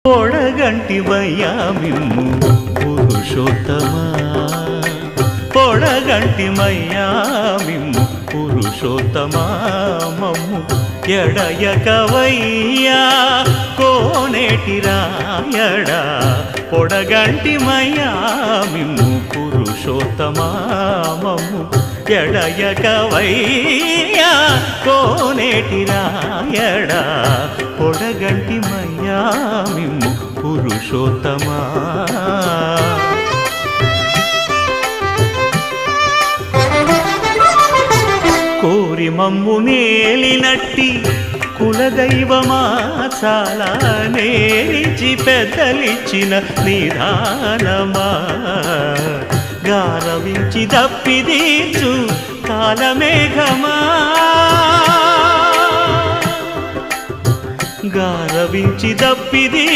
పొడగంటివయ్యా మిమ్ము పురుషోత్తమా, పొడగంటిమయ్యా మిమ్ము పురుషోత్తమా, మమ్ము ఎడయకవయ్యా కోనేటి రాయడా, పొడగంటిమయ్యా మిమ్ము పురుషోత్తమా, మమ్ము ఎడయకవయ్యా కోనేటి రాయడా, పొడగంటిమయ్యా మిమ్ము పురుషోత్తమా. కోరి మమ్ము నేలినట్టి కులదైవమా, చాలా నేరించి పెద్దలిచ్చిన నిదానమా, గారవించి దప్పిదీర్చు కాలమేఘమా, గారవించి దప్పిదీ